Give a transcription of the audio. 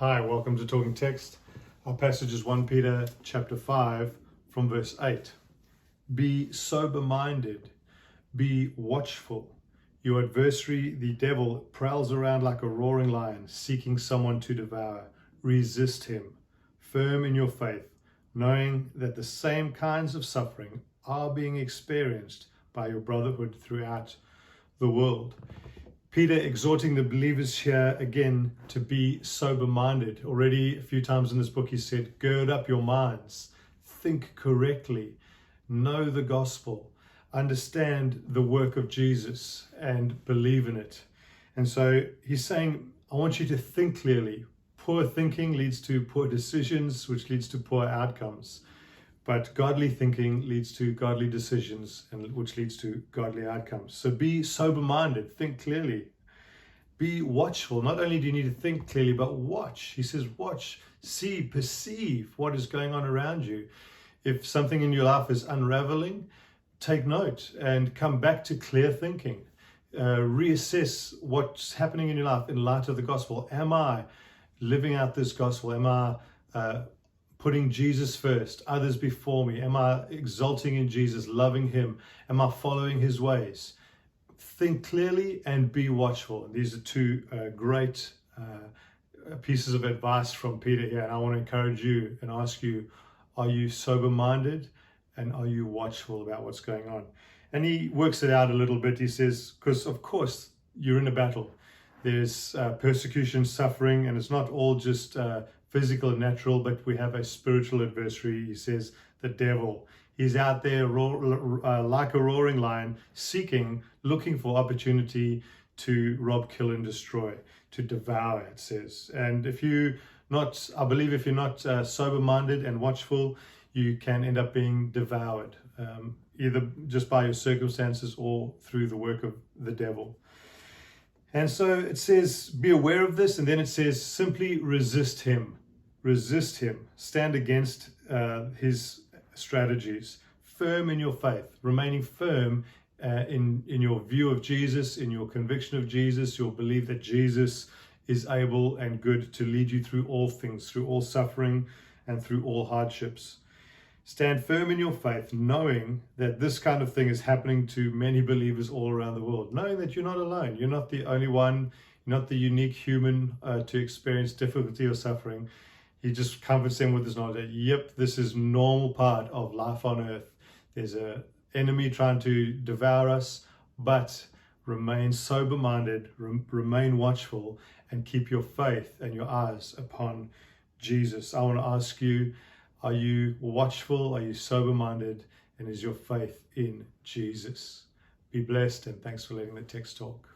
Hi, welcome to Talking Text. Our passage is 1 Peter chapter 5 from verse 8. Be sober-minded, be watchful. Your adversary, the devil, prowls around like a roaring lion, seeking someone to devour. Resist him, firm in your faith, knowing that the same kinds of suffering are being experienced by your brotherhood throughout the world. Peter exhorting the believers here again to be sober-minded. Already a few times in this book he said, gird up your minds, think correctly, know the gospel, understand the work of Jesus and believe in it. And so he's saying, I want you to think clearly. Poor thinking leads to poor decisions, which leads to poor outcomes. But godly thinking leads to godly decisions, and which leads to godly outcomes. So be sober-minded, think clearly. Be watchful. Not only do you need to think clearly, but watch. He says watch, see, perceive what is going on around you. If something in your life is unraveling, take note and come back to clear thinking. Reassess what's happening in your life in light of the gospel. Am I living out this gospel? Am I putting Jesus first, others before me? Am I exalting in Jesus, loving him? Am I following his ways? Think clearly and be watchful. And these are two great pieces of advice from Peter here. And I want to encourage you and ask you, are you sober-minded and are you watchful about what's going on? And he works it out a little bit. He says, because of course you're in a battle. There's persecution, suffering, and it's not all just physical and natural, but we have a spiritual adversary. He says the devil. He's out there like a roaring lion, seeking, looking for opportunity to rob, kill, and destroy, to devour, it says. And if you're not, I believe if you're not sober-minded and watchful, you can end up being devoured, either just by your circumstances or through the work of the devil. And so it says, be aware of this, and then it says, simply resist him. Resist him. Stand against his strategies. Firm in your faith, remaining firm in your view of Jesus, in your conviction of Jesus, your belief that Jesus is able and good to lead you through all things, through all suffering and through all hardships. Stand firm in your faith, knowing that this kind of thing is happening to many believers all around the world, knowing that you're not alone. You're not the only one. You're not the unique human to experience difficulty or suffering. He just comforts them with this knowledge that, yep, this is normal part of life on earth. There's an enemy trying to devour us, but remain sober-minded, remain watchful, and keep your faith and your eyes upon Jesus. I want to ask you, are you watchful? Are you sober-minded? And is your faith in Jesus? Be blessed, and thanks for letting the text talk.